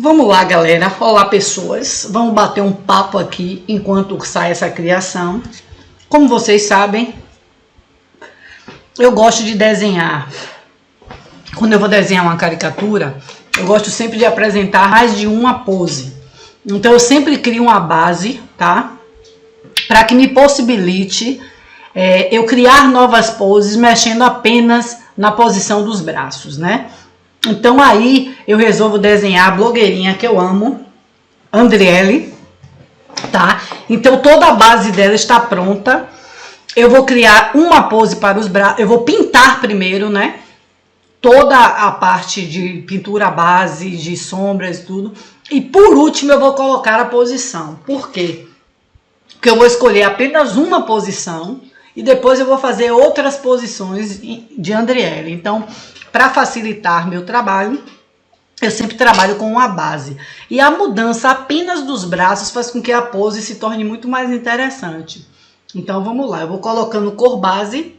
Vamos lá, galera. Olá, pessoas. Vamos bater um papo aqui enquanto sai essa criação. Como vocês sabem, eu gosto de desenhar. Quando eu vou desenhar uma caricatura, eu gosto sempre de apresentar mais de uma pose. Então, eu sempre crio uma base, tá? Para que me possibilite eu criar novas poses mexendo apenas na posição dos braços, né? Então aí eu resolvo desenhar a blogueirinha que eu amo, Andriele, tá? Então toda a base dela está pronta. Eu vou criar uma pose para os braços, eu vou pintar primeiro, né? Toda a parte de pintura base, de sombras e tudo. E por último eu vou colocar a posição. Por quê? Porque eu vou escolher apenas uma posição e depois eu vou fazer outras posições de Andriele. Então, para facilitar meu trabalho, eu sempre trabalho com uma base. E a mudança apenas dos braços faz com que a pose se torne muito mais interessante. Então, vamos lá. Eu vou colocando cor base,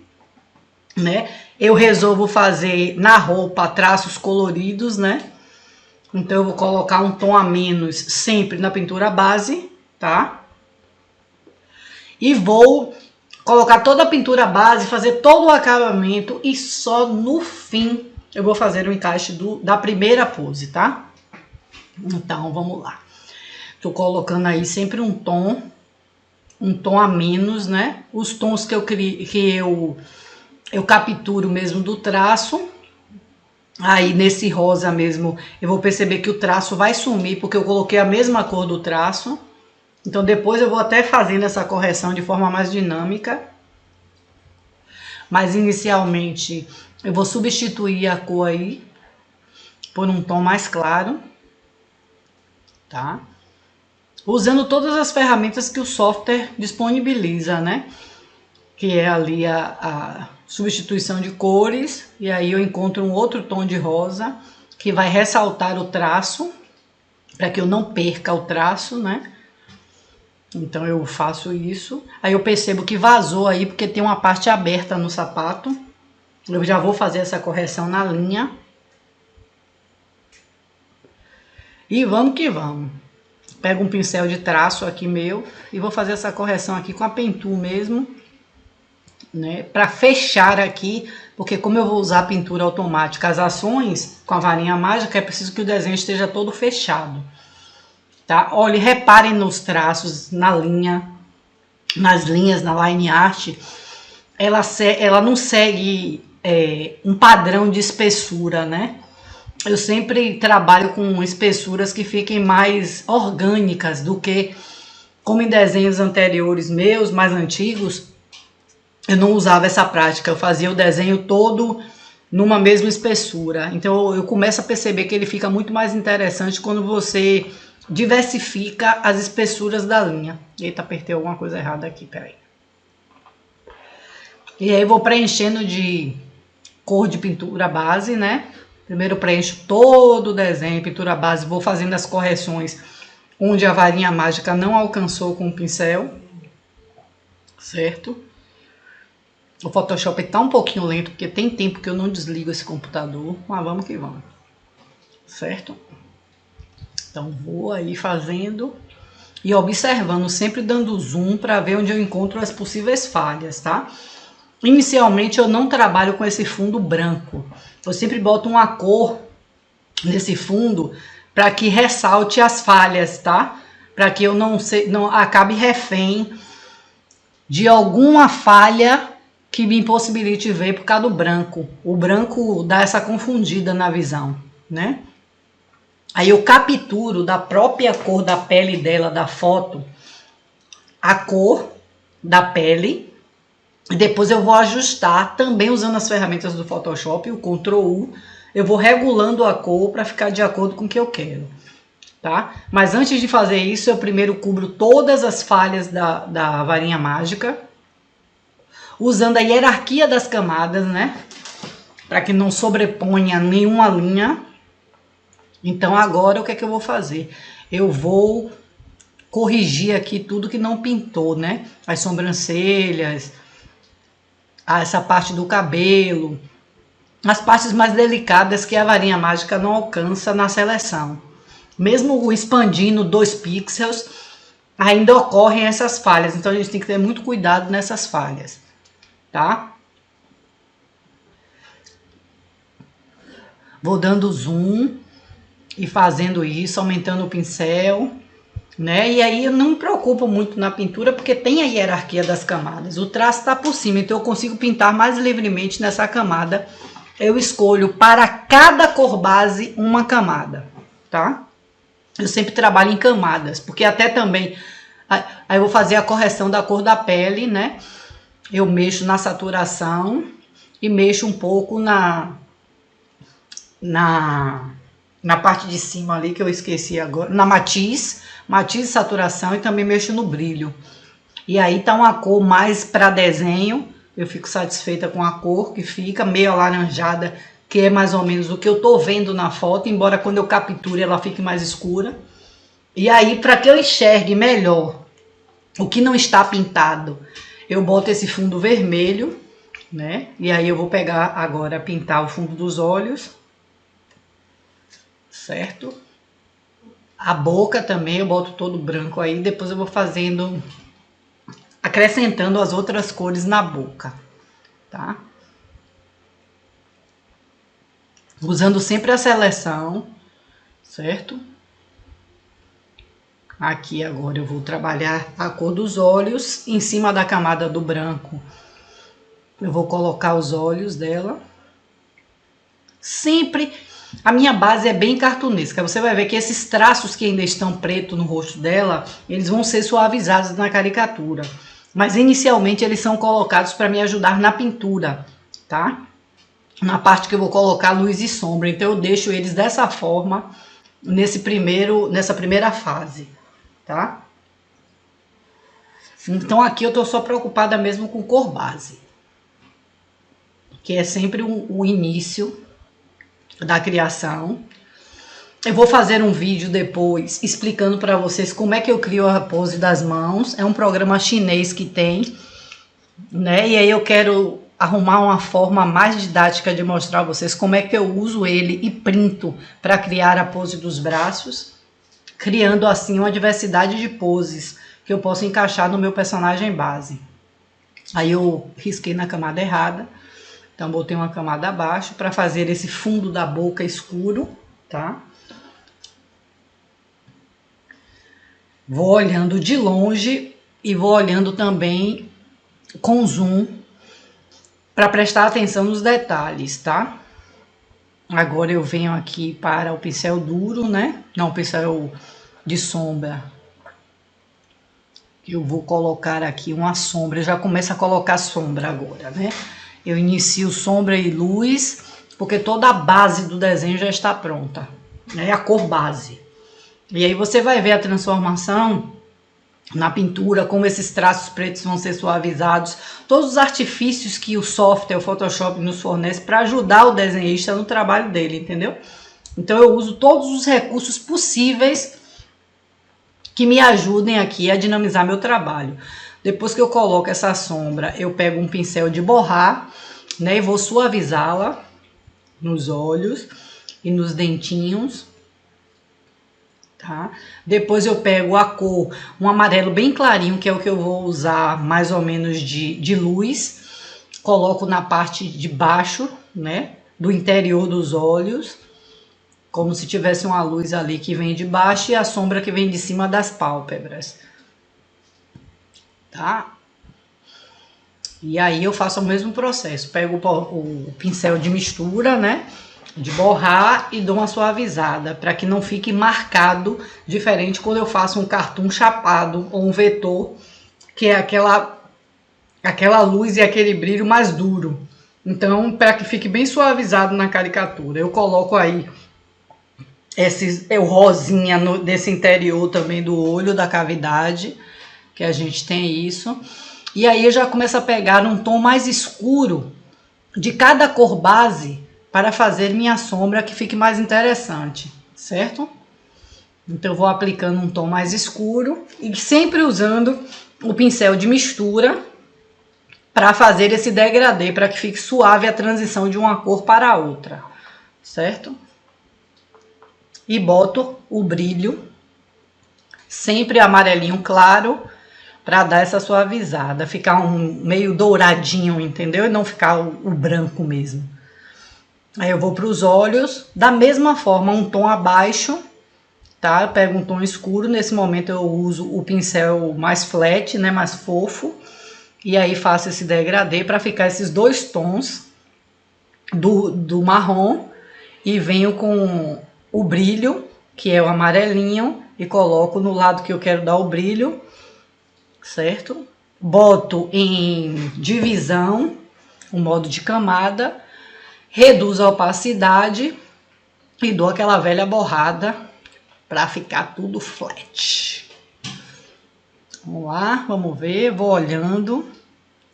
né? Eu resolvo fazer na roupa traços coloridos, né? Então, eu vou colocar um tom a menos sempre na pintura base, tá? E vou colocar toda a pintura base, fazer todo o acabamento e só no fim eu vou fazer o encaixe da primeira pose, tá? Então, vamos lá. Tô colocando aí sempre um tom a menos, né? Os tons que eu capturo mesmo do traço. Aí, nesse rosa mesmo, eu vou perceber que o traço vai sumir, porque eu coloquei a mesma cor do traço. Então, depois eu vou até fazendo essa correção de forma mais dinâmica. Mas, inicialmente, eu vou substituir a cor aí por um tom mais claro, tá? Usando todas as ferramentas que o software disponibiliza, né? Que é ali a substituição de cores. E aí eu encontro um outro tom de rosa que vai ressaltar o traço, para que eu não perca o traço, né? Então eu faço isso, aí eu percebo que vazou aí porque tem uma parte aberta no sapato. Eu já vou fazer essa correção na linha. E vamos que vamos. Pego um pincel de traço aqui meu e vou fazer essa correção aqui com a Pentul mesmo, né? Para fechar aqui, porque como eu vou usar a pintura automática, as ações com a varinha mágica, é preciso que o desenho esteja todo fechado. Tá? Olha, reparem nos traços, na linha, nas linhas, na line art, ela não segue um padrão de espessura, né? Eu sempre trabalho com espessuras que fiquem mais orgânicas do que, como em desenhos anteriores meus, mais antigos, eu não usava essa prática, eu fazia o desenho todo numa mesma espessura. Então eu começo a perceber que ele fica muito mais interessante quando você diversifica as espessuras da linha. Eita, apertei alguma coisa errada aqui, peraí. E aí vou preenchendo de cor de pintura base, né? Primeiro preencho todo o desenho, pintura base, vou fazendo as correções onde a varinha mágica não alcançou com o pincel, certo? O Photoshop tá um pouquinho lento, porque tem tempo que eu não desligo esse computador, mas vamos que vamos, certo? Então, vou aí fazendo e observando, sempre dando zoom para ver onde eu encontro as possíveis falhas, tá? Inicialmente, eu não trabalho com esse fundo branco. Eu sempre boto uma cor nesse fundo para que ressalte as falhas, tá? Para que eu não acabe refém de alguma falha que me impossibilite ver por causa do branco. O branco dá essa confundida na visão, né? Aí eu capturo da própria cor da pele dela, da foto, a cor da pele. E depois eu vou ajustar, também usando as ferramentas do Photoshop, o Ctrl U. Eu vou regulando a cor para ficar de acordo com o que eu quero, tá? Mas antes de fazer isso, eu primeiro cubro todas as falhas da varinha mágica, usando a hierarquia das camadas, né? Para que não sobreponha nenhuma linha. Então agora o que é que eu vou fazer? Eu vou corrigir aqui tudo que não pintou, né? As sobrancelhas, essa parte do cabelo, as partes mais delicadas que a varinha mágica não alcança na seleção. Mesmo expandindo 2 pixels, ainda ocorrem essas falhas. Então a gente tem que ter muito cuidado nessas falhas, tá? Vou dando zoom e fazendo isso, aumentando o pincel, né? E aí eu não me preocupo muito na pintura, porque tem a hierarquia das camadas. O traço está por cima, então eu consigo pintar mais livremente nessa camada. Eu escolho para cada cor base uma camada, tá? Eu sempre trabalho em camadas, porque até também... Aí eu vou fazer a correção da cor da pele, né? Eu mexo na saturação e mexo um pouco na parte de cima ali, que eu esqueci agora, na matiz e saturação, e também mexo no brilho. E aí tá uma cor mais para desenho, eu fico satisfeita com a cor que fica, meio alaranjada, que é mais ou menos o que eu tô vendo na foto, embora quando eu capture ela fique mais escura. E aí, para que eu enxergue melhor o que não está pintado, eu boto esse fundo vermelho, né? E aí eu vou pegar agora, pintar o fundo dos olhos, certo? A boca também eu boto todo branco aí, depois eu vou fazendo, acrescentando as outras cores na boca, tá? Usando sempre a seleção, certo? Aqui agora eu vou trabalhar a cor dos olhos, em cima da camada do branco eu vou colocar os olhos dela. Sempre a minha base é bem cartunesca, você vai ver que esses traços que ainda estão pretos no rosto dela, eles vão ser suavizados na caricatura. Mas inicialmente eles são colocados para me ajudar na pintura, tá? Na parte que eu vou colocar luz e sombra, então eu deixo eles dessa forma nessa primeira fase, tá? Então aqui eu tô só preocupada mesmo com cor base, que é sempre o início da criação. Eu vou fazer um vídeo depois explicando para vocês como é que eu crio a pose das mãos. É um programa chinês que tem, né? E aí eu quero arrumar uma forma mais didática de mostrar a vocês como é que eu uso ele e printo para criar a pose dos braços, criando assim uma diversidade de poses que eu posso encaixar no meu personagem base. Aí eu risquei na camada errada, então botei uma camada abaixo para fazer esse fundo da boca escuro, tá? Vou olhando de longe e vou olhando também com zoom para prestar atenção nos detalhes, tá? Agora eu venho aqui para o pincel duro, né? Não, o pincel de sombra. Eu vou colocar aqui uma sombra, eu já começo a colocar sombra agora, né? Eu inicio sombra e luz, porque toda a base do desenho já está pronta, né? A cor base. E aí você vai ver a transformação na pintura, como esses traços pretos vão ser suavizados, todos os artifícios que o software, o Photoshop nos fornece para ajudar o desenhista no trabalho dele, entendeu? Então eu uso todos os recursos possíveis que me ajudem aqui a dinamizar meu trabalho. Depois que eu coloco essa sombra, eu pego um pincel de borrar, né, e vou suavizá-la nos olhos e nos dentinhos. Tá? Depois eu pego a cor, um amarelo bem clarinho, que é o que eu vou usar mais ou menos de luz, coloco na parte de baixo, né, do interior dos olhos, como se tivesse uma luz ali que vem de baixo e a sombra que vem de cima das pálpebras, tá? E aí eu faço o mesmo processo, pego o pincel de mistura, né, de borrar, e dou uma suavizada para que não fique marcado, diferente quando eu faço um cartoon chapado ou um vetor, que é aquela luz e aquele brilho mais duro. Então, para que fique bem suavizado na caricatura, eu coloco aí o rosinha desse interior também do olho, da cavidade, que a gente tem isso. E aí eu já começo a pegar um tom mais escuro de cada cor base, para fazer minha sombra que fique mais interessante, certo? Então eu vou aplicando um tom mais escuro e sempre usando o pincel de mistura para fazer esse degradê, para que fique suave a transição de uma cor para a outra, certo? e boto o brilho, sempre amarelinho claro, para dar essa suavizada, ficar um meio douradinho, entendeu? E não ficar o branco mesmo. Aí eu vou para os olhos, da mesma forma, um tom abaixo, tá? Eu pego um tom escuro, nesse momento eu uso o pincel mais flat, né, mais fofo, e aí faço esse degradê para ficar esses dois tons do marrom, e venho com o brilho, que é o amarelinho, e coloco no lado que eu quero dar o brilho, certo? Boto em divisão, o modo de camada, reduzo a opacidade e dou aquela velha borrada para ficar tudo flat. Vamos lá, vamos ver, vou olhando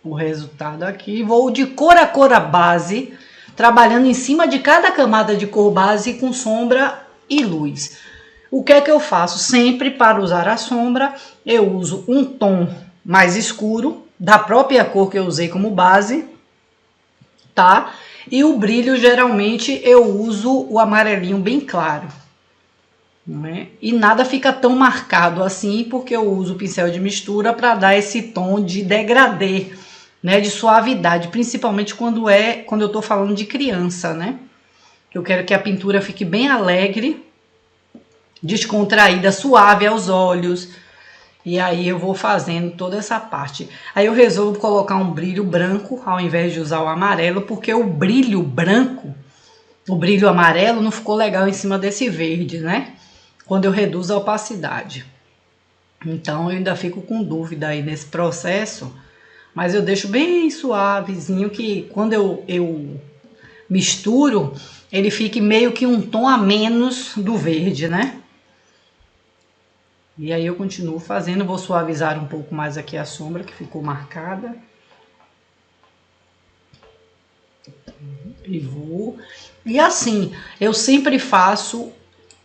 o resultado aqui, vou de cor a cor a base, trabalhando em cima de cada camada de cor base com sombra e luz. O que é que eu faço? Sempre para usar a sombra, eu uso um tom mais escuro, da própria cor que eu usei como base, tá? E o brilho, geralmente, eu uso o amarelinho bem claro, né? E nada fica tão marcado assim, porque eu uso o pincel de mistura para dar esse tom de degradê, né? De suavidade, principalmente quando eu tô falando de criança, né? Eu quero que a pintura fique bem alegre, descontraída, suave aos olhos. E aí eu vou fazendo toda essa parte. Aí eu resolvo colocar um brilho branco ao invés de usar o amarelo, porque o brilho branco, o brilho amarelo não ficou legal em cima desse verde, né? Quando eu reduzo a opacidade. Então eu ainda fico com dúvida aí nesse processo, mas eu deixo bem suavezinho, que quando eu misturo, ele fique meio que um tom a menos do verde, né? E aí eu continuo fazendo, vou suavizar um pouco mais aqui a sombra que ficou marcada. E vou... E assim, eu sempre faço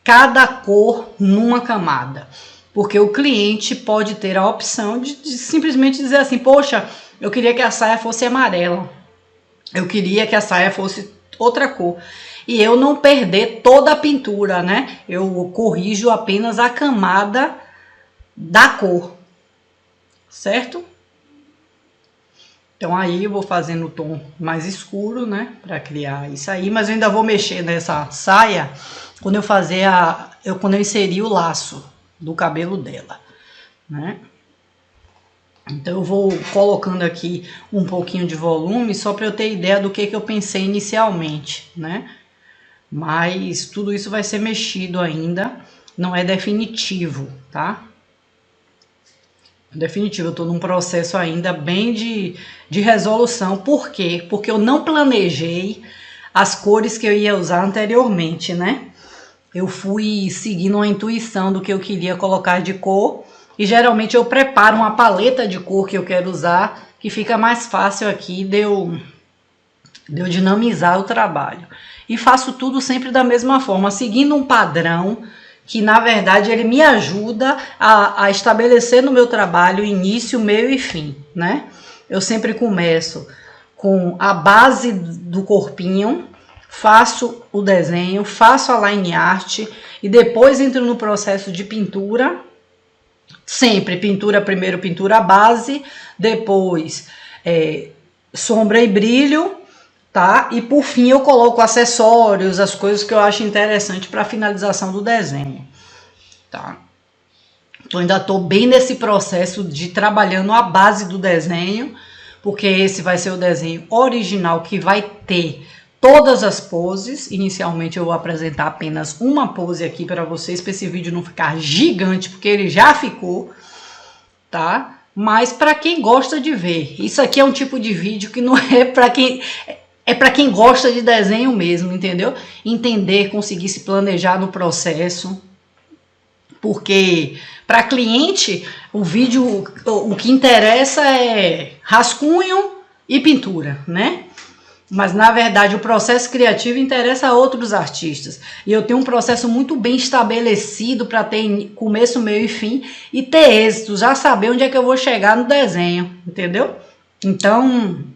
cada cor numa camada. Porque o cliente pode ter a opção de simplesmente dizer assim, poxa, eu queria que a saia fosse amarela. Eu queria que a saia fosse outra cor. E eu não perder toda a pintura, né? Eu corrijo apenas a camada da cor, certo? Então aí eu vou fazendo o tom mais escuro, né? Pra criar isso aí. Mas eu ainda vou mexer nessa saia quando eu fazer quando eu inserir o laço do cabelo dela, né? Então eu vou colocando aqui um pouquinho de volume só para eu ter ideia do que eu pensei inicialmente, né? Mas tudo isso vai ser mexido ainda, não é definitivo, tá? Definitivo, eu tô num processo ainda bem de resolução. Por quê? Porque eu não planejei as cores que eu ia usar anteriormente, né? Eu fui seguindo uma intuição do que eu queria colocar de cor. E geralmente eu preparo uma paleta de cor que eu quero usar, que fica mais fácil aqui de eu dinamizar o trabalho. E faço tudo sempre da mesma forma, seguindo um padrão que na verdade ele me ajuda a estabelecer no meu trabalho início, meio e fim, né? Eu sempre começo com a base do corpinho, faço o desenho, faço a line art e depois entro no processo de pintura. Sempre pintura primeiro, pintura base, depois sombra e brilho, tá? E por fim eu coloco acessórios, as coisas que eu acho interessante para a finalização do desenho, tá? Então ainda tô bem nesse processo de trabalhando a base do desenho, porque esse vai ser o desenho original que vai ter todas as poses. Inicialmente eu vou apresentar apenas uma pose aqui para vocês, para esse vídeo não ficar gigante, porque ele já ficou, tá? Mas para quem gosta de ver, isso aqui é um tipo de vídeo que não é para quem... É para quem gosta de desenho mesmo, entendeu? Entender, conseguir se planejar no processo. Porque para cliente, o vídeo, o que interessa é rascunho e pintura, né? Mas na verdade o processo criativo interessa a outros artistas. E eu tenho um processo muito bem estabelecido para ter começo, meio e fim e ter êxito, já saber onde é que eu vou chegar no desenho, entendeu? Então...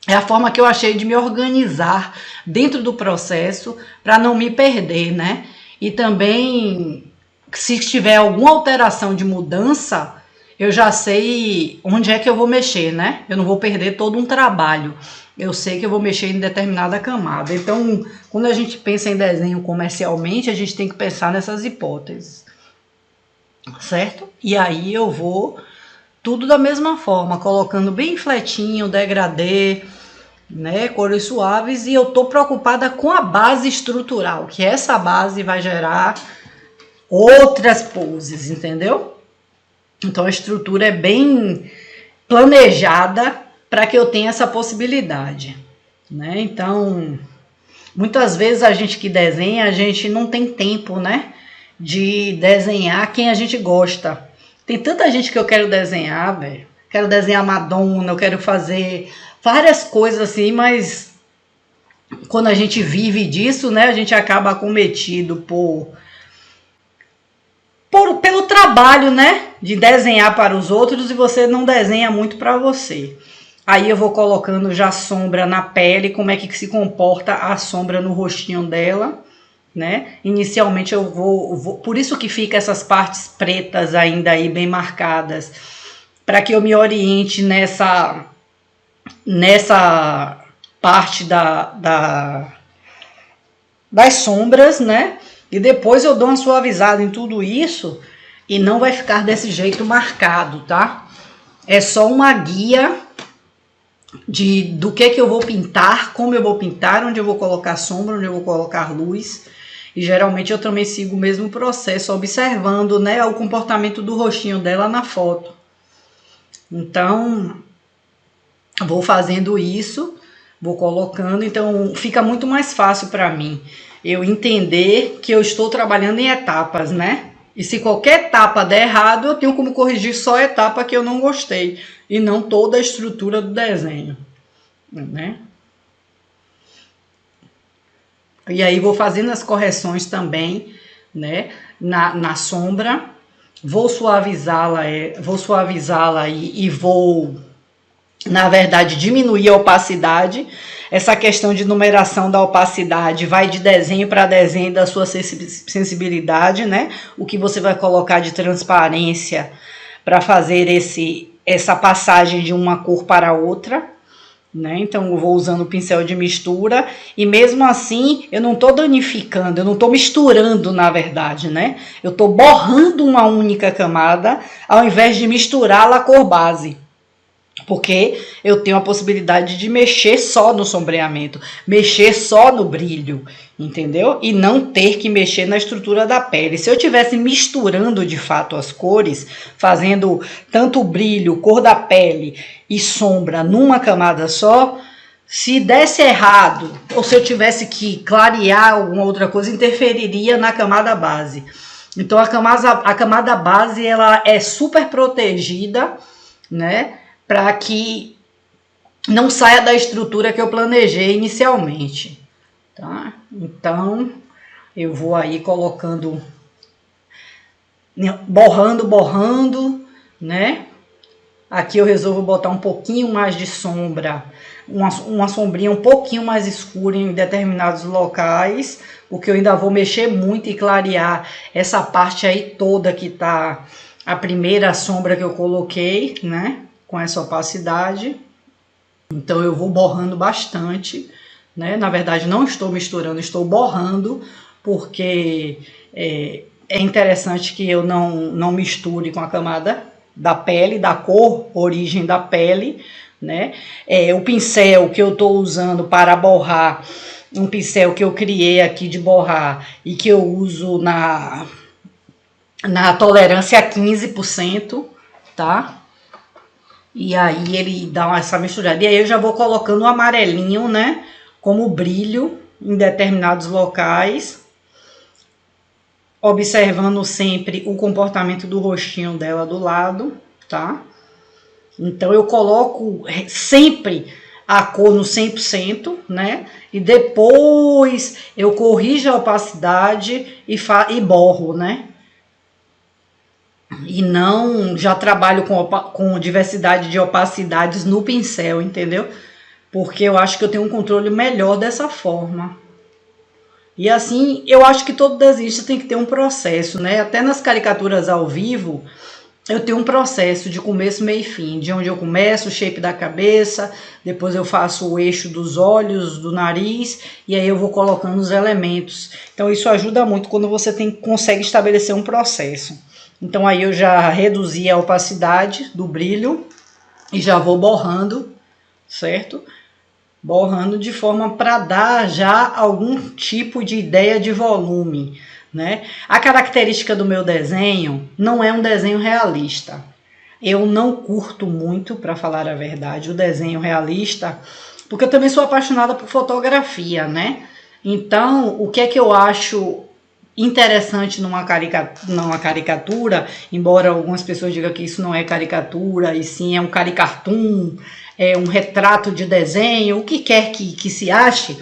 é a forma que eu achei de me organizar dentro do processo para não me perder, né? E também, se tiver alguma alteração de mudança, eu já sei onde é que eu vou mexer, né? Eu não vou perder todo um trabalho. Eu sei que eu vou mexer em determinada camada. Então, quando a gente pensa em desenho comercialmente, a gente tem que pensar nessas hipóteses, certo? E aí eu vou tudo da mesma forma, colocando bem fletinho, degradê, né, cores suaves, e eu tô preocupada com a base estrutural, que essa base vai gerar outras poses, entendeu? Então a estrutura é bem planejada para que eu tenha essa possibilidade, né? Então, muitas vezes a gente que desenha, a gente não tem tempo, né, de desenhar quem a gente gosta. Tem tanta gente que eu quero desenhar, velho. Quero desenhar Madonna, eu quero fazer várias coisas assim, mas quando a gente vive disso, né, a gente acaba acometido pelo trabalho, né, de desenhar para os outros e você não desenha muito para você. Aí eu vou colocando já sombra na pele, como é que se comporta a sombra no rostinho dela, né? Inicialmente eu vou por isso que fica essas partes pretas ainda aí bem marcadas, para que eu me oriente nessa parte das sombras, né? E depois eu dou uma suavizada em tudo isso e não vai ficar desse jeito marcado, tá? É só uma guia do que eu vou pintar, como eu vou pintar, onde eu vou colocar sombra, onde eu vou colocar luz. E geralmente eu também sigo o mesmo processo, observando, né, o comportamento do rostinho dela na foto. Então, vou fazendo isso, vou colocando, então fica muito mais fácil para mim eu entender que eu estou trabalhando em etapas, né? E se qualquer etapa der errado, eu tenho como corrigir só a etapa que eu não gostei e não toda a estrutura do desenho, né? E aí vou fazendo as correções também, né? Na sombra, vou suavizá-la e vou, na verdade, diminuir a opacidade. Essa questão de numeração da opacidade vai de desenho para desenho da sua sensibilidade, né? O que você vai colocar de transparência para fazer essa passagem de uma cor para outra, né? Então eu vou usando o pincel de mistura e mesmo assim eu não estou danificando, eu não estou misturando, na verdade, né? Eu estou borrando uma única camada ao invés de misturá-la à cor base. Porque eu tenho a possibilidade de mexer só no sombreamento, mexer só no brilho, entendeu? E não ter que mexer na estrutura da pele. Se eu tivesse misturando de fato as cores, fazendo tanto brilho, cor da pele e sombra numa camada só, se desse errado, ou se eu tivesse que clarear alguma outra coisa, interferiria na camada base. Então a camada base ela é super protegida, né? Para que não saia da estrutura que eu planejei inicialmente, tá? Então, eu vou aí colocando, borrando, né? Aqui eu resolvo botar um pouquinho mais de sombra, uma sombrinha um pouquinho mais escura em determinados locais, porque eu ainda vou mexer muito e clarear essa parte aí toda que tá a primeira sombra que eu coloquei, né? Com essa opacidade, então eu vou borrando bastante, né? Na verdade não estou misturando, estou borrando, porque é interessante que eu não misture com a camada da pele, da cor, origem da pele, né? O pincel que eu estou usando para borrar, um pincel que eu criei aqui de borrar e que eu uso na tolerância a 15%, tá? E aí ele dá essa misturada. E aí eu já vou colocando um amarelinho, né? Como brilho em determinados locais. Observando sempre o comportamento do rostinho dela do lado, tá? Então eu coloco sempre a cor no 100%, né? E depois eu corrijo a opacidade e borro, né? E não já trabalho com diversidade de opacidades no pincel, entendeu? Porque eu acho que eu tenho um controle melhor dessa forma. E assim, eu acho que todo desenhista tem que ter um processo, né? Até nas caricaturas ao vivo, eu tenho um processo de começo, meio e fim, de onde eu começo, o shape da cabeça, depois eu faço o eixo dos olhos, do nariz, e aí eu vou colocando os elementos. Então isso ajuda muito quando você consegue estabelecer um processo. Então aí eu já reduzi a opacidade do brilho e já vou borrando, certo? Borrando de forma para dar já algum tipo de ideia de volume, né? A característica do meu desenho não é um desenho realista. Eu não curto muito, para falar a verdade, o desenho realista, porque eu também sou apaixonada por fotografia, né? Então, o que é que eu acho interessante numa caricatura, embora algumas pessoas digam que isso não é caricatura, e sim é um caricartoon, é um retrato de desenho, o que quer que se ache,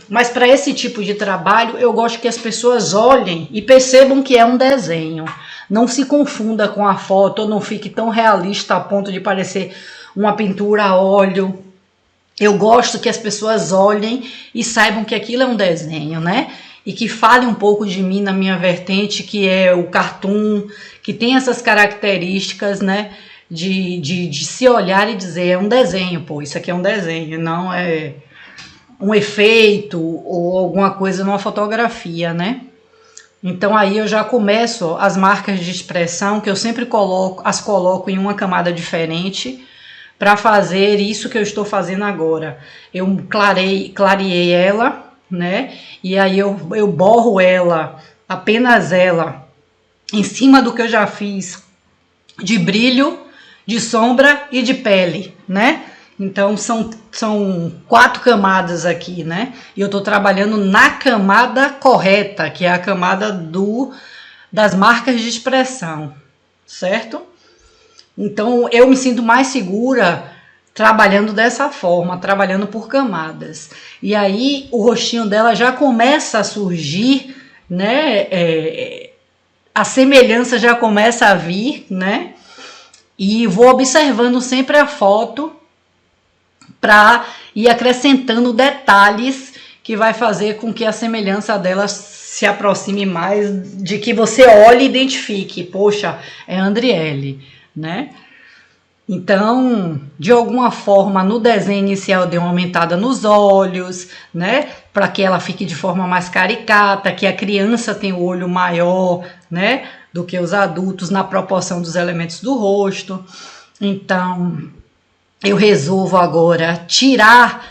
mas para esse tipo de trabalho eu gosto que as pessoas olhem e percebam que é um desenho. Não se confunda com a foto, ou não fique tão realista a ponto de parecer uma pintura a óleo. Eu gosto que as pessoas olhem e saibam que aquilo é um desenho, né? E que fale um pouco de mim na minha vertente, que é o cartoon, que tem essas características, né? De se olhar e dizer, é um desenho, pô, isso aqui é um desenho, não é um efeito ou alguma coisa numa fotografia, né? Então aí eu já começo as marcas de expressão, que eu sempre as coloco em uma camada diferente, para fazer isso que eu estou fazendo agora. Eu clareei ela, né? E aí eu borro ela, apenas ela, em cima do que eu já fiz de brilho, de sombra e de pele, né? Então são 4 camadas aqui, né? E eu tô trabalhando na camada correta, que é a camada das marcas de expressão, certo? Então eu me sinto mais segura trabalhando dessa forma, trabalhando por camadas. E aí o rostinho dela já começa a surgir, né? A semelhança já começa a vir, né? E vou observando sempre a foto para ir acrescentando detalhes que vai fazer com que a semelhança dela se aproxime mais, de que você olhe e identifique, poxa, é Andriele, né? Então, de alguma forma, no desenho inicial eu dei uma aumentada nos olhos, né? Para que ela fique de forma mais caricata, que a criança tenha o olho maior, né? Do que os adultos, na proporção dos elementos do rosto. Então, eu resolvo agora tirar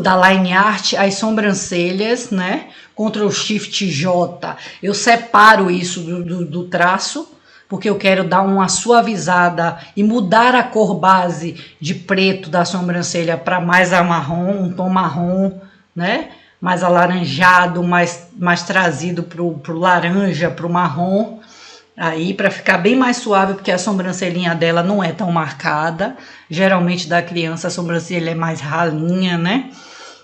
da line art as sobrancelhas, né? Ctrl Shift J. Eu separo isso do traço, porque eu quero dar uma suavizada e mudar a cor base de preto da sobrancelha para mais a marrom, um tom marrom, né? Mais alaranjado, mais trazido pro laranja, pro marrom. Aí para ficar bem mais suave, porque a sobrancelhinha dela não é tão marcada. Geralmente da criança a sobrancelha é mais ralinha, né?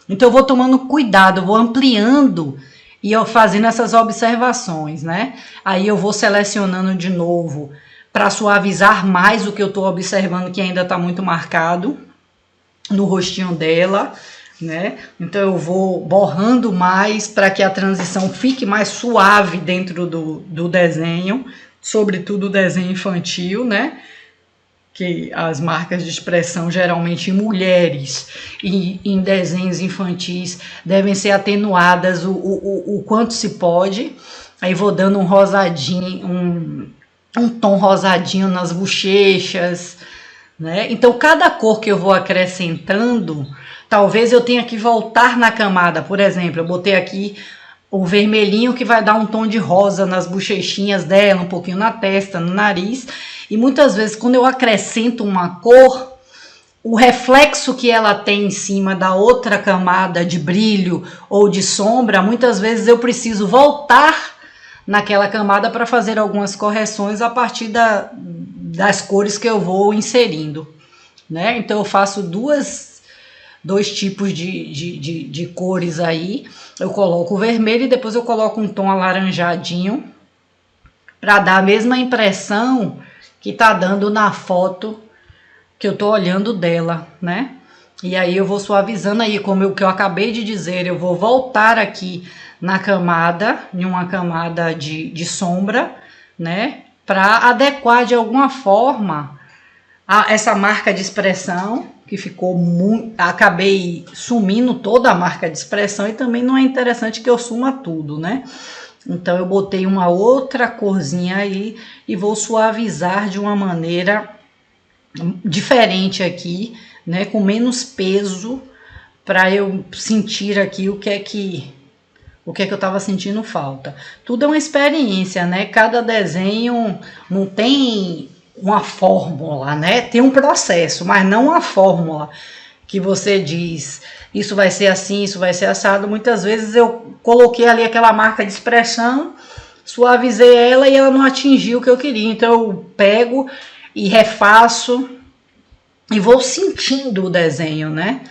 Então eu vou tomando cuidado, eu vou ampliando e eu fazendo essas observações, né? Aí eu vou selecionando de novo para suavizar mais o que eu estou observando que ainda está muito marcado no rostinho dela, né? Então eu vou borrando mais para que a transição fique mais suave dentro do desenho, sobretudo o desenho infantil, né? Que as marcas de expressão geralmente em mulheres e em desenhos infantis devem ser atenuadas o quanto se pode. Aí vou dando um rosadinho, um tom rosadinho nas bochechas, né? Então cada cor que eu vou acrescentando, talvez eu tenha que voltar na camada. Por exemplo, eu botei aqui o vermelhinho que vai dar um tom de rosa nas bochechinhas dela, um pouquinho na testa, no nariz. E muitas vezes quando eu acrescento uma cor, o reflexo que ela tem em cima da outra camada de brilho ou de sombra, muitas vezes eu preciso voltar naquela camada para fazer algumas correções a partir das cores que eu vou inserindo, né? Então eu faço dois tipos de cores aí. Eu coloco o vermelho e depois eu coloco um tom alaranjadinho para dar a mesma impressão que tá dando na foto que eu tô olhando dela, né? E aí eu vou suavizando aí, como o que eu acabei de dizer, eu vou voltar aqui na camada, em uma camada de sombra, né? Para adequar de alguma forma essa marca de expressão, que ficou muito... Acabei sumindo toda a marca de expressão e também não é interessante que eu suma tudo, né? Então eu botei uma outra corzinha aí e vou suavizar de uma maneira diferente aqui, né, com menos peso, para eu sentir aqui o que é que eu estava sentindo falta. Tudo é uma experiência, né? Cada desenho não tem uma fórmula, né? Tem um processo, mas não uma fórmula que você diz, isso vai ser assim, isso vai ser assado. Muitas vezes eu coloquei ali aquela marca de expressão, suavizei ela e ela não atingiu o que eu queria. Então eu pego e refaço e vou sentindo o desenho, né?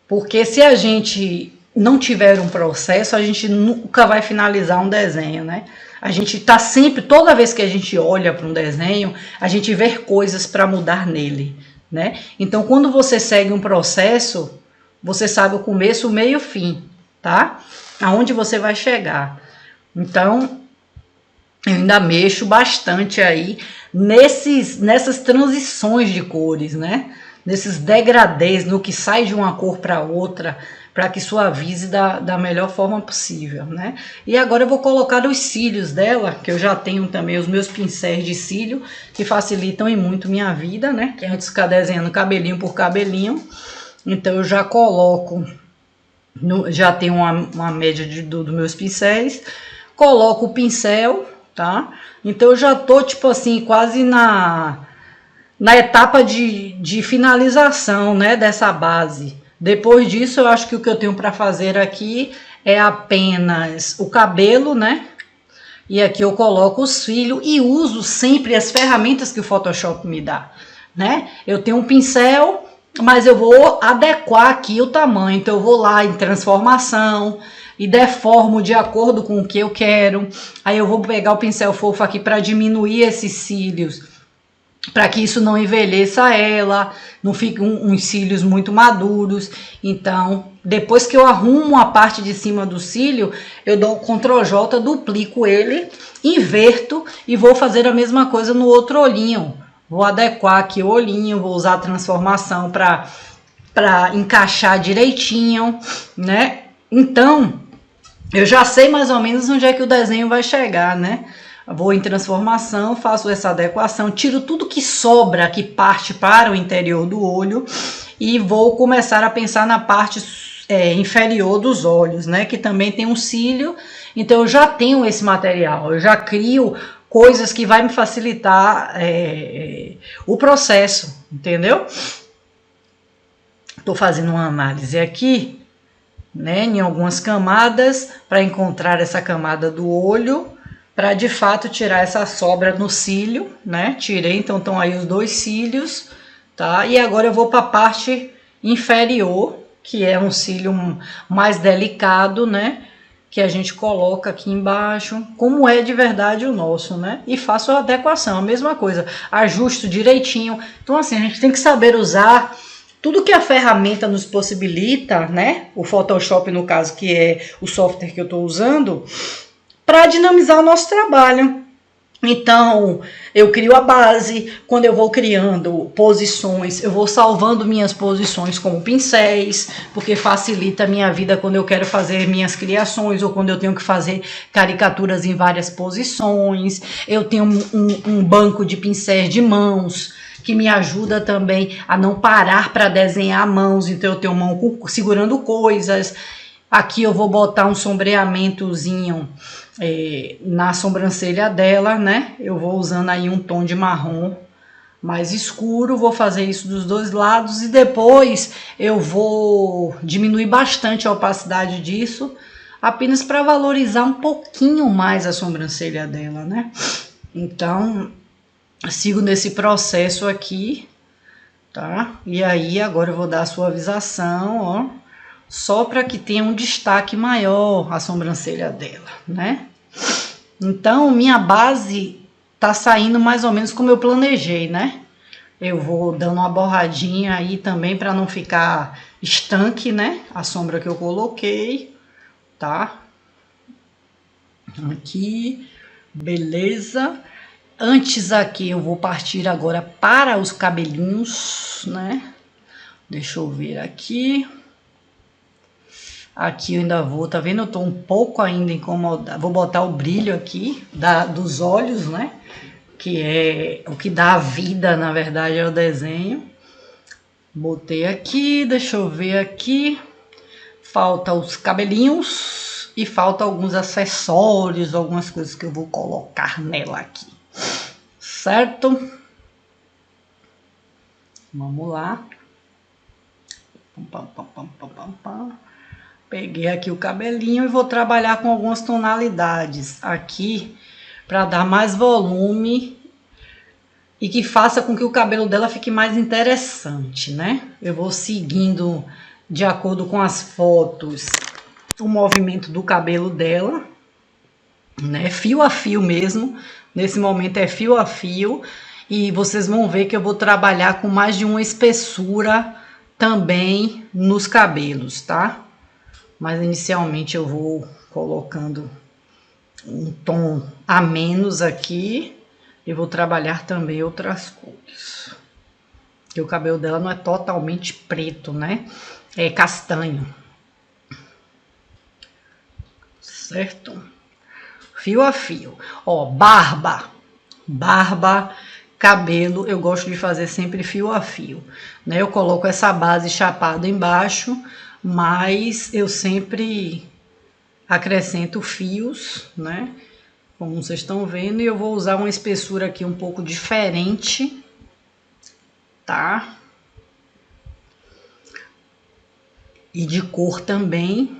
Porque se a gente não tiver um processo, a gente nunca vai finalizar um desenho, né? A gente tá sempre, toda vez que a gente olha para um desenho, a gente vê coisas para mudar nele, né? Então, quando você segue um processo, você sabe o começo, o meio e o fim, tá? Aonde você vai chegar. Então, eu ainda mexo bastante aí nessas transições de cores, né? Nesses degradês, no que sai de uma cor para outra, para que suavize da melhor forma possível, né? E agora eu vou colocar os cílios dela, que eu já tenho também os meus pincéis de cílio, que facilitam e muito minha vida, né? Que antes de ficar desenhando cabelinho por cabelinho, então eu já coloco, já tenho uma média dos meus pincéis, coloco o pincel, tá? Então eu já tô, tipo assim, quase na etapa de finalização, né, dessa base. Depois disso, eu acho que o que eu tenho para fazer aqui é apenas o cabelo, né? E aqui eu coloco os cílios e uso sempre as ferramentas que o Photoshop me dá, né? Eu tenho um pincel, mas eu vou adequar aqui o tamanho. Então eu vou lá em transformação e deformo de acordo com o que eu quero. Aí eu vou pegar o pincel fofo aqui para diminuir esses cílios, para que isso não envelheça ela, não fique uns cílios muito maduros. Então, depois que eu arrumo a parte de cima do cílio, eu dou o Ctrl J, duplico ele, inverto e vou fazer a mesma coisa no outro olhinho. Vou adequar aqui o olhinho, vou usar a transformação para encaixar direitinho, né? Então, eu já sei mais ou menos onde é que o desenho vai chegar, né? Vou em transformação, faço essa adequação, tiro tudo que sobra, que parte para o interior do olho e vou começar a pensar na parte inferior dos olhos, né? Que também tem um cílio, então eu já tenho esse material, eu já crio coisas que vai me facilitar o processo, entendeu? Estou fazendo uma análise aqui, né? Em algumas camadas, para encontrar essa camada do olho, para de fato tirar essa sobra no cílio, né? Tirei, então estão aí os dois cílios, tá? E agora eu vou para a parte inferior, que é um cílio mais delicado, né? Que a gente coloca aqui embaixo, como é de verdade o nosso, né? E faço a adequação, a mesma coisa, ajusto direitinho. Então assim, a gente tem que saber usar tudo que a ferramenta nos possibilita, né? O Photoshop, no caso, que é o software que eu estou usando, para dinamizar o nosso trabalho. Então, eu crio a base, quando eu vou criando posições, eu vou salvando minhas posições como pincéis, porque facilita a minha vida quando eu quero fazer minhas criações, ou quando eu tenho que fazer caricaturas em várias posições. Eu tenho um banco de pincéis de mãos, que me ajuda também a não parar para desenhar mãos, então eu tenho mão segurando coisas. Aqui eu vou botar um sombreamentozinho na sobrancelha dela, né? Eu vou usando aí um tom de marrom mais escuro, vou fazer isso dos dois lados e depois eu vou diminuir bastante a opacidade disso, apenas para valorizar um pouquinho mais a sobrancelha dela, né? Então, sigo nesse processo aqui, tá? E aí agora eu vou dar a suavização, ó, só para que tenha um destaque maior a sobrancelha dela, né? Então, minha base tá saindo mais ou menos como eu planejei, né? eu vou dando uma borradinha aí também para não ficar estanque, né? A sombra que eu coloquei, tá? Aqui, beleza. Antes aqui eu vou partir agora para os cabelinhos, né? Deixa eu ver aqui. Aqui eu ainda vou, tá vendo? Eu tô um pouco ainda incomodada. Vou botar o brilho aqui dos olhos, né? Que é o que dá a vida, na verdade, ao desenho. Botei aqui, deixa eu ver aqui. Falta os cabelinhos e falta alguns acessórios, algumas coisas que eu vou colocar nela aqui. Certo? Vamos lá. Peguei aqui o cabelinho e vou trabalhar com algumas tonalidades aqui para dar mais volume e que faça com que o cabelo dela fique mais interessante, né? Eu vou seguindo de acordo com as fotos o movimento do cabelo dela, né? Fio a fio mesmo. Nesse momento é fio a fio e vocês vão ver que eu vou trabalhar com mais de uma espessura também nos cabelos, tá? Mas inicialmente eu vou colocando um tom a menos aqui e vou trabalhar também outras cores. Porque o cabelo dela não é totalmente preto, né? É castanho. Certo? Fio a fio. Ó, barba, cabelo, eu gosto de fazer sempre fio a fio, né? Eu coloco essa base chapada embaixo, mas eu sempre acrescento fios, né? Como vocês estão vendo, e eu vou usar uma espessura aqui um pouco diferente, tá? E de cor também.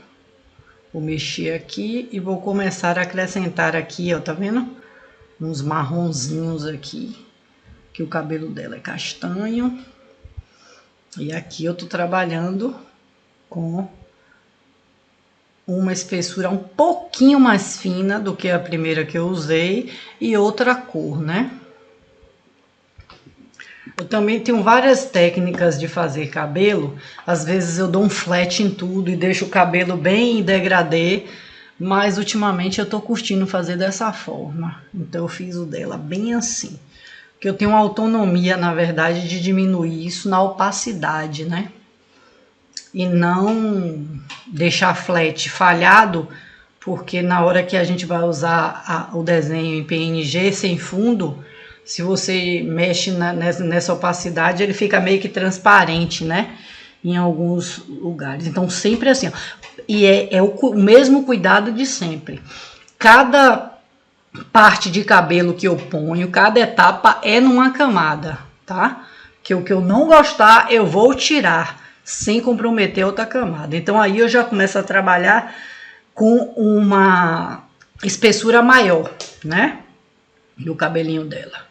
Vou mexer aqui e vou começar a acrescentar aqui, ó, tá vendo? Uns marronzinhos aqui, que o cabelo dela é castanho. E aqui eu tô trabalhando com uma espessura um pouquinho mais fina do que a primeira que eu usei e outra cor, né? Eu também tenho várias técnicas de fazer cabelo. Às vezes eu dou um flat em tudo e deixo o cabelo bem degradê, mas ultimamente eu tô curtindo fazer dessa forma. Então eu fiz o dela bem assim. Porque eu tenho uma autonomia, na verdade, de diminuir isso na opacidade, né? E não deixar flat falhado, porque na hora que a gente vai usar o desenho em PNG sem fundo, se você mexe nessa opacidade, ele fica meio que transparente, né? Em alguns lugares. Então, sempre assim, ó. E é o mesmo cuidado de sempre. Cada parte de cabelo que eu ponho, cada etapa é numa camada, tá? Que o que eu não gostar, eu vou tirar, sem comprometer outra camada. Então, aí eu já começo a trabalhar com uma espessura maior, né? Do cabelinho dela.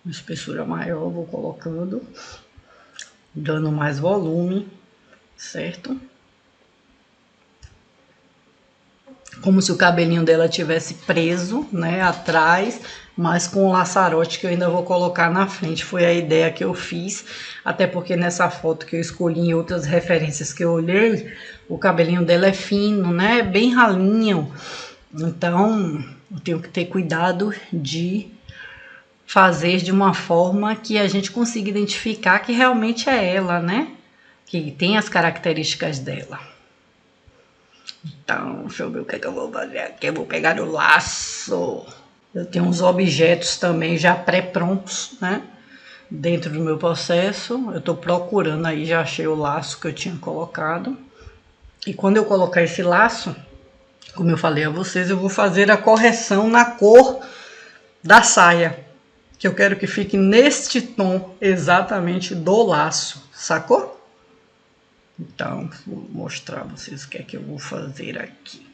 Uma espessura maior, eu vou colocando, dando mais volume, certo? Como se o cabelinho dela tivesse preso, né, atrás, mas com o laçarote que eu ainda vou colocar na frente. Foi a ideia que eu fiz, até porque nessa foto que eu escolhi em outras referências que eu olhei, o cabelinho dela é fino, né, bem ralinho. Então, eu tenho que ter cuidado de fazer de uma forma que a gente consiga identificar que realmente é ela, né? Que tem as características dela. Então, deixa eu ver o que é que eu vou fazer aqui. Eu vou pegar o laço. Eu tenho uns objetos também já pré-prontos, né? Dentro do meu processo. Eu tô procurando aí, já achei o laço que eu tinha colocado. E quando eu colocar esse laço, como eu falei a vocês, eu vou fazer a correção na cor da saia. Que eu quero que fique neste tom exatamente do laço, sacou? Então, vou mostrar a vocês o que é que eu vou fazer aqui.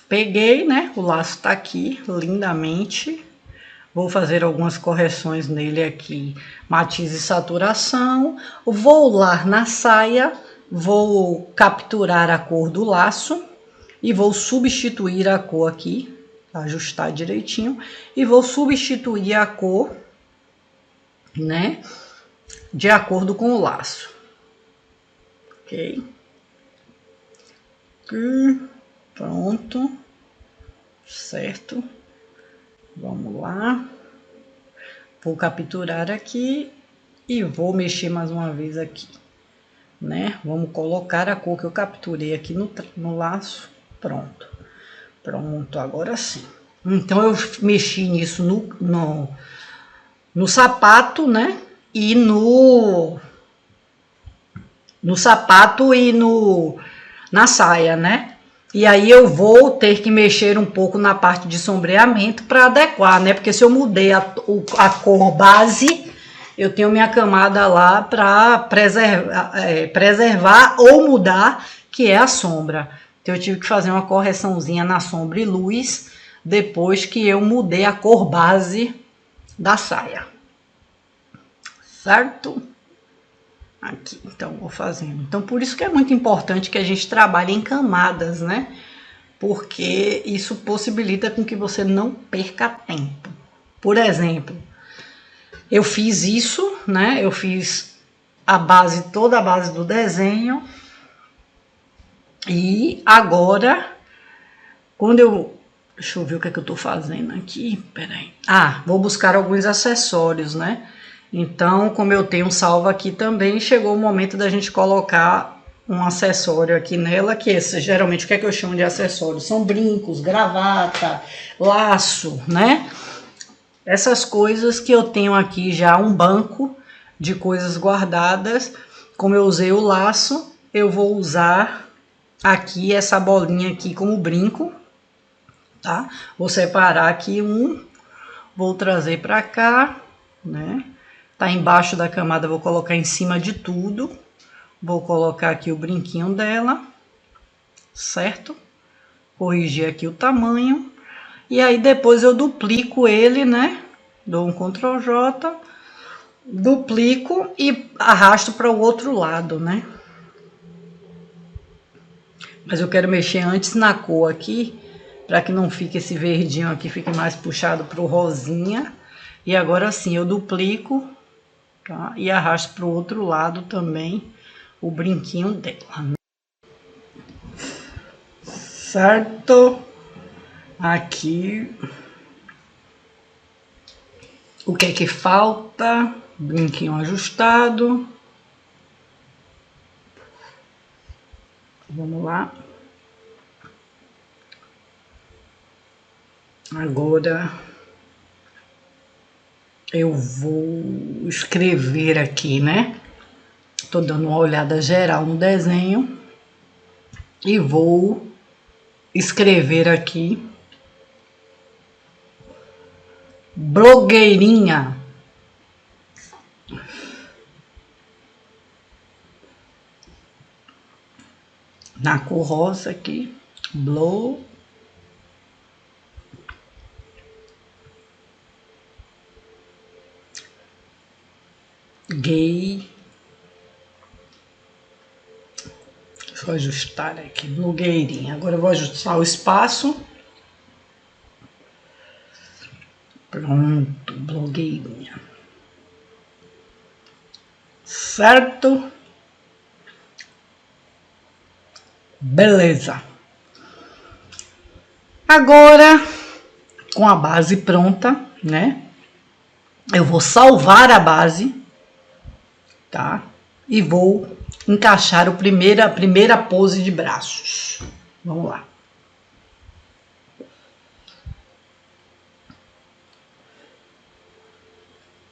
Peguei, né? O laço tá aqui, lindamente. Vou fazer algumas correções nele aqui. Matiz e saturação. Vou lá na saia, vou capturar a cor do laço e vou substituir a cor aqui. Ajustar direitinho e vou substituir a cor, né, de acordo com o laço. Ok? Pronto. Certo. Vamos lá. Vou capturar aqui e vou mexer mais uma vez aqui, né? Vamos colocar a cor que eu capturei aqui no laço. Pronto. Pronto, agora sim. Então, eu mexi nisso no sapato, né? E no sapato e na saia, né? E aí eu vou ter que mexer um pouco na parte de sombreamento para adequar, né? Porque se eu mudei a cor base, eu tenho minha camada lá para preservar ou mudar, que é a sombra. Então eu tive que fazer uma correçãozinha na sombra e luz depois que eu mudei a cor base da saia. Certo? Aqui, então, vou fazendo. Então, por isso que é muito importante que a gente trabalhe em camadas, né? Porque isso possibilita com que você não perca tempo. Por exemplo, eu fiz isso, né? Eu fiz toda a base do desenho. E agora, deixa eu ver o que é que eu tô fazendo aqui. Peraí. Vou buscar alguns acessórios, né? Então, como eu tenho salvo aqui também, chegou o momento da gente colocar um acessório aqui nela, que geralmente o que é que eu chamo de acessório? São brincos, gravata, laço, né? Essas coisas que eu tenho aqui já um banco de coisas guardadas. Como eu usei o laço, eu vou usar aqui essa bolinha aqui como brinco, tá? Vou separar aqui vou trazer pra cá, né? Tá embaixo da camada, vou colocar em cima de tudo. Vou colocar aqui o brinquinho dela, certo? Corrigir aqui o tamanho. E aí depois eu duplico ele, né? Dou um Ctrl J, duplico e arrasto para o outro lado, né? Mas eu quero mexer antes na cor aqui, para que não fique esse verdinho aqui, fique mais puxado para o rosinha. E agora sim, eu duplico, tá? E arrasto para o outro lado também o brinquinho dela. Certo? Aqui. O que é que falta? Brinquinho ajustado. Vamos lá. Agora eu vou escrever aqui, né? Tô dando uma olhada geral no desenho e vou escrever aqui blogueirinha. Na cor rosa aqui, gay. Deixa eu ajustar aqui, blogueirinha. Agora eu vou ajustar o espaço. Pronto, blogueirinha. Certo? Beleza. Agora, com a base pronta, né? Eu vou salvar a base, tá? E vou encaixar a primeira pose de braços. Vamos lá.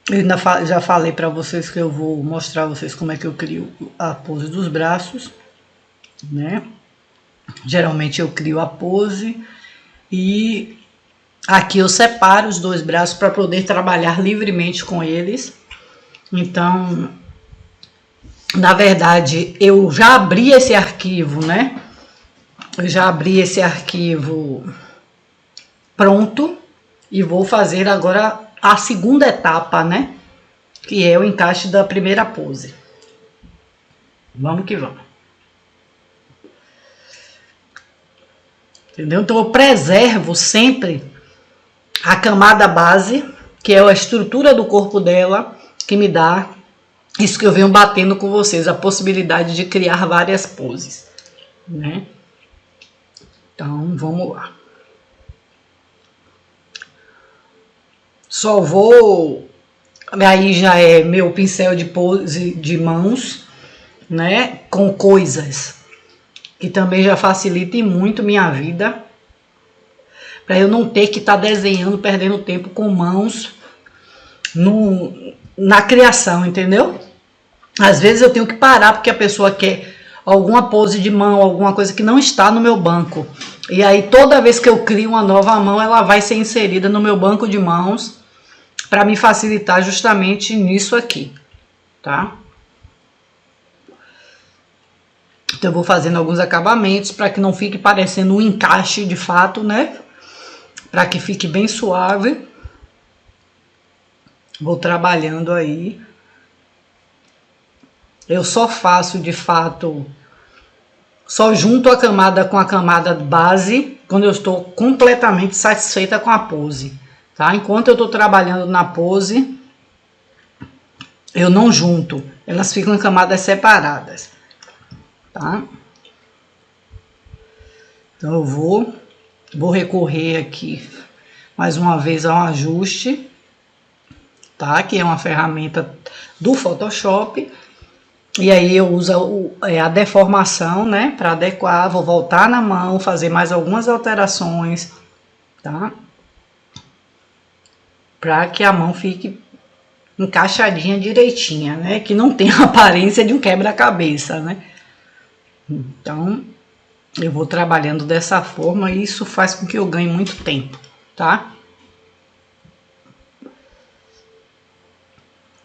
Eu ainda já falei para vocês que eu vou mostrar a vocês como é que eu crio a pose dos braços, né? Geralmente eu crio a pose e aqui eu separo os dois braços para poder trabalhar livremente com eles. Então, na verdade, eu já abri esse arquivo, né? Eu já abri esse arquivo pronto e vou fazer agora a segunda etapa, né? Que é o encaixe da primeira pose. Vamos que vamos. Entendeu? Então eu preservo sempre a camada base, que é a estrutura do corpo dela, que me dá isso que eu venho batendo com vocês, a possibilidade de criar várias poses, né? Então, vamos lá. Só vou... Aí já é meu pincel de pose de mãos, né? Com coisas que também já facilita muito minha vida. Para eu não ter que estar desenhando, perdendo tempo com mãos na criação, entendeu? Às vezes eu tenho que parar porque a pessoa quer alguma pose de mão, alguma coisa que não está no meu banco. E aí toda vez que eu crio uma nova mão, ela vai ser inserida no meu banco de mãos para me facilitar justamente nisso aqui, tá? Então eu vou fazendo alguns acabamentos para que não fique parecendo um encaixe de fato, né? Para que fique bem suave. Vou trabalhando aí. Eu só faço de fato, só junto a camada com a camada base quando eu estou completamente satisfeita com a pose, tá? Enquanto eu estou trabalhando na pose, eu não junto, elas ficam em camadas separadas, tá? Então eu vou recorrer aqui mais uma vez a um ajuste, tá? Que é uma ferramenta do Photoshop. E aí eu uso a deformação, né, para adequar. Vou voltar na mão, fazer mais algumas alterações, tá? Para que a mão fique encaixadinha direitinha, né? Que não tenha a aparência de um quebra-cabeça, né? Então, eu vou trabalhando dessa forma e isso faz com que eu ganhe muito tempo, tá?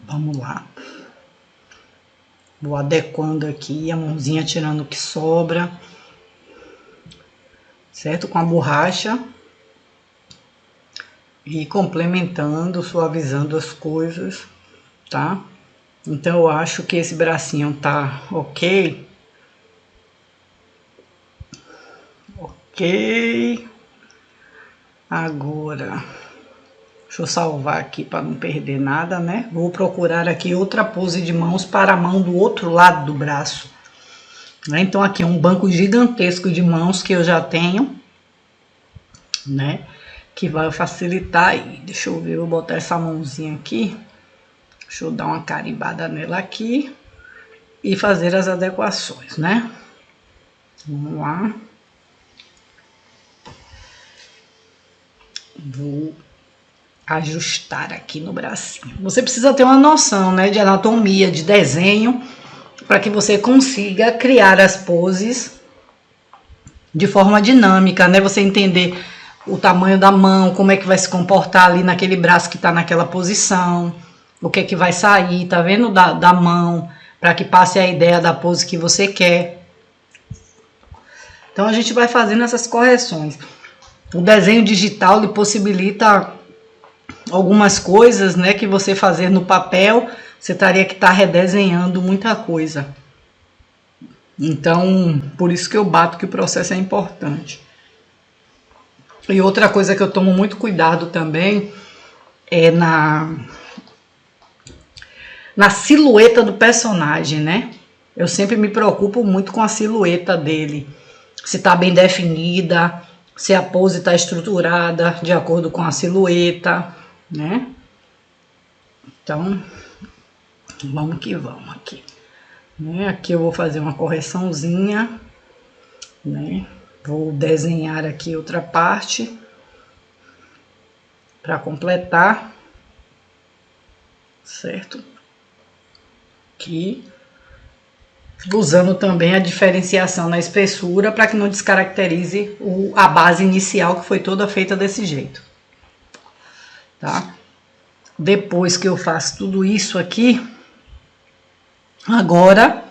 Vamos lá. Vou adequando aqui, a mãozinha tirando o que sobra, certo? Com a borracha. E complementando, suavizando as coisas, tá? Então eu acho que esse bracinho tá ok. Ok. Agora, deixa eu salvar aqui para não perder nada, né? Vou procurar aqui outra pose de mãos para a mão do outro lado do braço. Então aqui é um banco gigantesco de mãos que eu já tenho, né? Que vai facilitar aí. Deixa eu ver, vou botar essa mãozinha aqui. Deixa eu dar uma carimbada nela aqui e fazer as adequações, né? Vamos lá. Vou ajustar aqui no bracinho. Você precisa ter uma noção, né, de anatomia, de desenho, para que você consiga criar as poses de forma dinâmica, né? Você entender o tamanho da mão, como é que vai se comportar ali naquele braço que tá naquela posição, o que é que vai sair, tá vendo, da mão, para que passe a ideia da pose que você quer. Então a gente vai fazendo essas correções. O desenho digital lhe possibilita algumas coisas, né, que você fazer no papel, você teria que estar redesenhando muita coisa. Então, por isso que eu bato que o processo é importante. E outra coisa que eu tomo muito cuidado também é na silhueta do personagem, né? Eu sempre me preocupo muito com a silhueta dele. Se tá bem definida, se a pose tá estruturada de acordo com a silhueta, né? Então, vamos que vamos aqui. Aqui eu vou fazer uma correçãozinha, né? Vou desenhar aqui outra parte para completar, certo? Aqui, usando também a diferenciação na espessura para que não descaracterize a base inicial que foi toda feita desse jeito, tá? Depois que eu faço tudo isso aqui, agora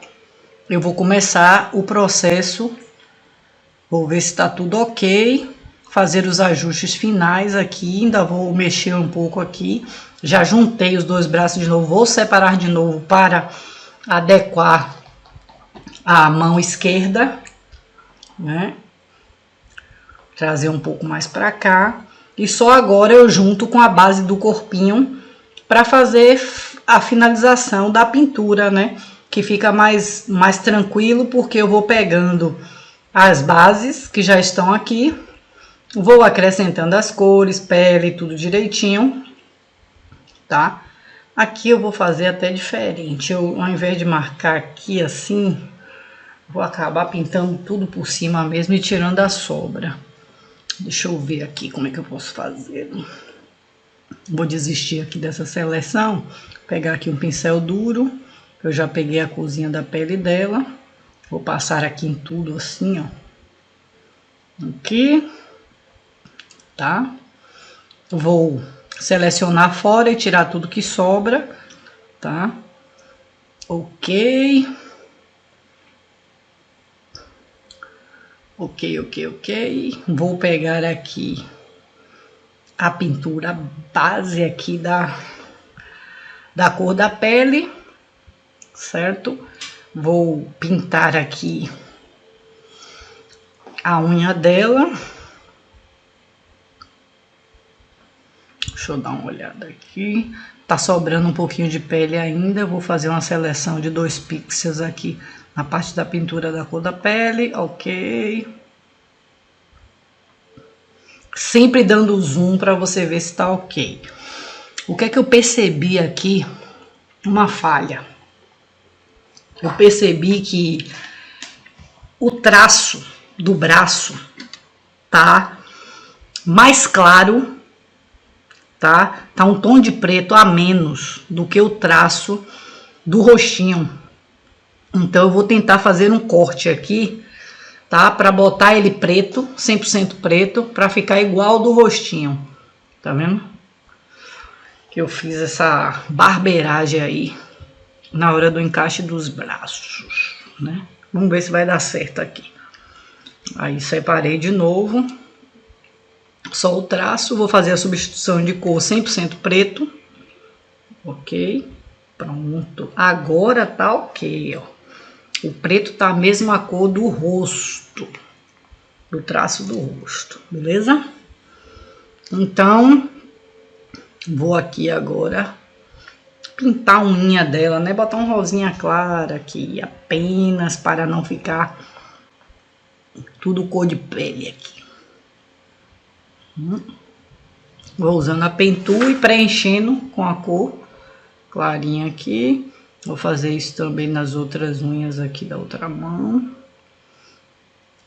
eu vou começar o processo. Vou ver se está tudo ok, fazer os ajustes finais aqui, ainda vou mexer um pouco aqui. Já juntei os dois braços de novo, vou separar de novo para adequar a mão esquerda, né? Trazer um pouco mais para cá. E só agora eu junto com a base do corpinho para fazer a finalização da pintura, né? Que fica mais tranquilo, porque eu vou pegando as bases que já estão aqui, vou acrescentando as cores, pele, tudo direitinho, tá? Aqui eu vou fazer até diferente, ao invés de marcar aqui assim, vou acabar pintando tudo por cima mesmo e tirando a sobra. Deixa eu ver aqui como é que eu posso fazer. Vou desistir aqui dessa seleção, pegar aqui um pincel duro, eu já peguei a corzinha da pele dela, vou passar aqui em tudo assim, ó. Aqui, tá? Vou selecionar fora e tirar tudo que sobra, tá? Ok. Ok. Vou pegar aqui a pintura base aqui da cor da pele, certo? Vou pintar aqui a unha dela. Deixa eu dar uma olhada aqui. Tá sobrando um pouquinho de pele ainda. Vou fazer uma seleção de 2 pixels aqui na parte da pintura da cor da pele. Ok. Sempre dando zoom para você ver se tá ok. O que é que eu percebi aqui? Uma falha. Eu percebi que o traço do braço tá mais claro, tá? Tá um tom de preto a menos do que o traço do rostinho. Então eu vou tentar fazer um corte aqui, tá? Para botar ele preto, 100% preto, para ficar igual ao do rostinho. Tá vendo? Que eu fiz essa barbeiragem aí na hora do encaixe dos braços, né? Vamos ver se vai dar certo aqui. Aí separei de novo só o traço, vou fazer a substituição de cor 100% preto. Ok, pronto. Agora tá ok, ó. O preto tá a mesma cor do rosto, do traço do rosto, beleza? Então, vou aqui agora pintar a unha dela, né? Botar um rosinha clara aqui, apenas para não ficar tudo cor de pele aqui. Vou usando a pentura e preenchendo com a cor clarinha aqui. Vou fazer isso também nas outras unhas aqui da outra mão.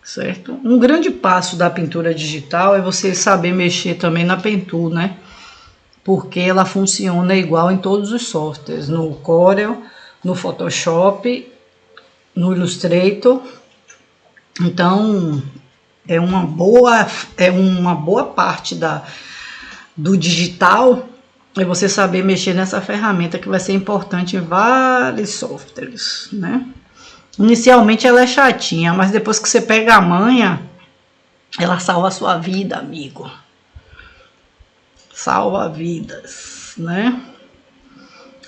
Certo? Um grande passo da pintura digital é você saber mexer também na pentura, né? Porque ela funciona igual em todos os softwares, no Corel, no Photoshop, no Illustrator. Então, é uma boa parte do digital é você saber mexer nessa ferramenta, que vai ser importante em vários softwares, né? Inicialmente ela é chatinha, mas depois que você pega a manha, ela salva a sua vida, amigo. Salva vidas, né?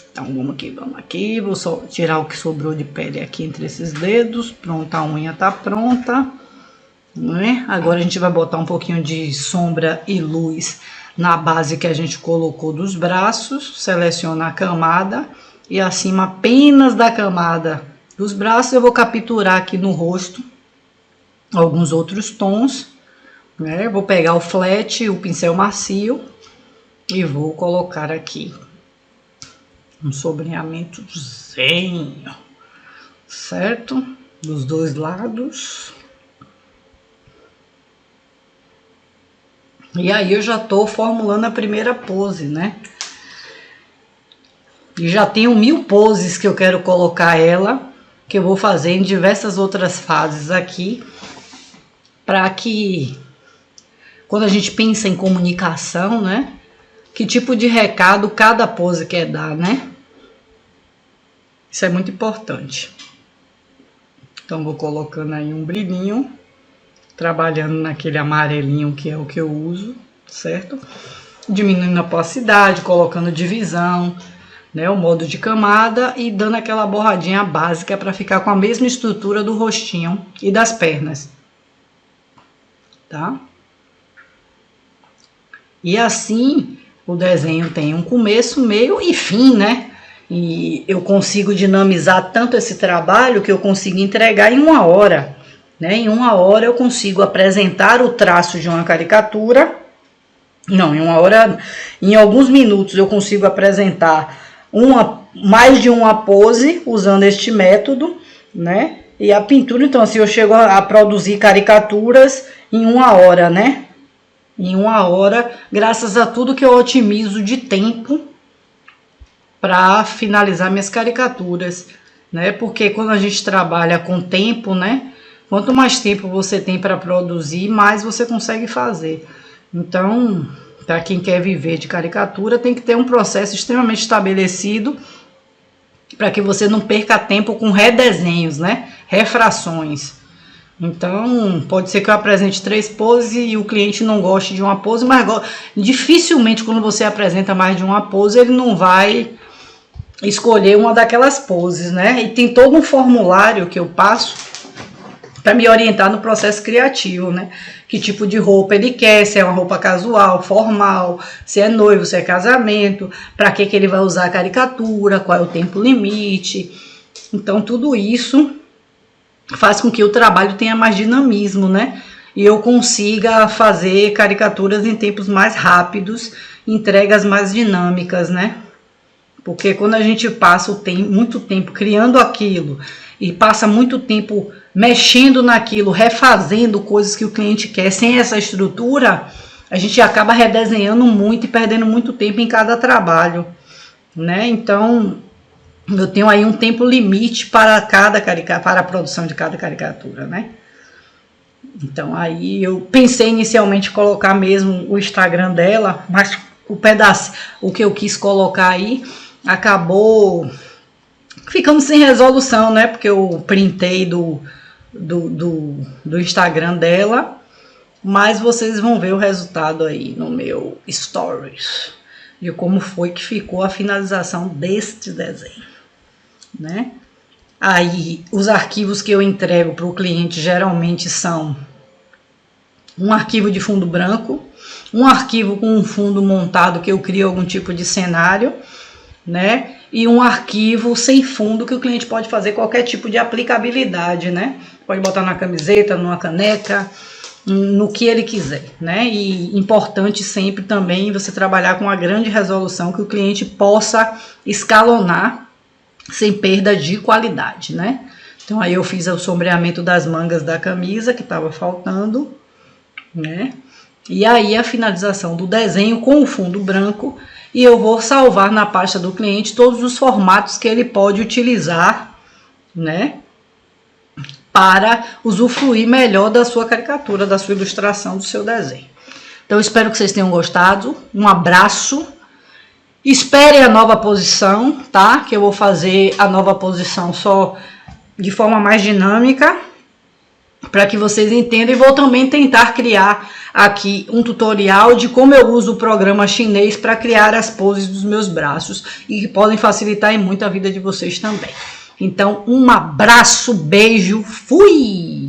Então vamos aqui, vou só tirar o que sobrou de pele aqui entre esses dedos. Pronto, a unha tá pronta, né? Agora a gente vai botar um pouquinho de sombra e luz na base que a gente colocou dos braços. Seleciona a camada e acima apenas da camada dos braços eu vou capturar aqui no rosto alguns outros tons, né? Vou pegar o flat, o pincel macio e vou colocar aqui um sombreamentozinho, certo? Dos dois lados. E aí eu já tô formulando a primeira pose, né? E já tenho 1000 poses que eu quero colocar ela, que eu vou fazer em diversas outras fases aqui, para que quando a gente pensa em comunicação, né? Que tipo de recado cada pose quer dar, né? Isso é muito importante. Então vou colocando aí um brilhinho, trabalhando naquele amarelinho que é o que eu uso, certo? Diminuindo a opacidade, colocando divisão, né, o modo de camada e dando aquela borradinha básica para ficar com a mesma estrutura do rostinho e das pernas, tá? E assim o desenho tem um começo, meio e fim, né? E eu consigo dinamizar tanto esse trabalho que eu consigo entregar em 1 hora. Né? Em 1 hora eu consigo apresentar o traço de uma caricatura. Não, em 1 hora, em alguns minutos eu consigo apresentar mais de uma pose usando este método, né? E a pintura, então, assim, eu chego a produzir caricaturas em 1 hora, né? Em 1 hora, graças a tudo que eu otimizo de tempo para finalizar minhas caricaturas, né? Porque quando a gente trabalha com tempo, né? Quanto mais tempo você tem para produzir, mais você consegue fazer. Então, para quem quer viver de caricatura, tem que ter um processo extremamente estabelecido para que você não perca tempo com redesenhos, né? Refrações. Então, pode ser que eu apresente 3 poses e o cliente não goste de uma pose, mas dificilmente quando você apresenta mais de uma pose, ele não vai escolher uma daquelas poses, né? E tem todo um formulário que eu passo para me orientar no processo criativo, né? Que tipo de roupa ele quer, se é uma roupa casual, formal, se é noivo, se é casamento, para que ele vai usar a caricatura, qual é o tempo limite. Então, tudo isso faz com que o trabalho tenha mais dinamismo, né? E eu consiga fazer caricaturas em tempos mais rápidos, entregas mais dinâmicas, né? Porque quando a gente passa muito tempo criando aquilo e passa muito tempo mexendo naquilo, refazendo coisas que o cliente quer sem essa estrutura, a gente acaba redesenhando muito e perdendo muito tempo em cada trabalho, né? Então, eu tenho aí um tempo limite para a produção de cada caricatura, né? Então, aí eu pensei inicialmente em colocar mesmo o Instagram dela, mas o que eu quis colocar aí acabou ficando sem resolução, né? Porque eu printei do Instagram dela, mas vocês vão ver o resultado aí no meu Stories de como foi que ficou a finalização deste desenho, né? Aí os arquivos que eu entrego para o cliente geralmente são um arquivo de fundo branco, um arquivo com um fundo montado que eu crio algum tipo de cenário, né? E um arquivo sem fundo que o cliente pode fazer qualquer tipo de aplicabilidade, né? Pode botar na camiseta, numa caneca, no que ele quiser, né? E importante sempre também você trabalhar com uma grande resolução que o cliente possa escalonar sem perda de qualidade, né? Então aí eu fiz o sombreamento das mangas da camisa que estava faltando, né? E aí a finalização do desenho com o fundo branco, e eu vou salvar na pasta do cliente todos os formatos que ele pode utilizar, né? Para usufruir melhor da sua caricatura, da sua ilustração, do seu desenho. Então, espero que vocês tenham gostado. Um abraço. Espere a nova posição, tá? Que eu vou fazer a nova posição só de forma mais dinâmica, para que vocês entendam. E vou também tentar criar aqui um tutorial de como eu uso o programa chinês para criar as poses dos meus braços e que podem facilitar muito a vida de vocês também. Então, um abraço, beijo, fui!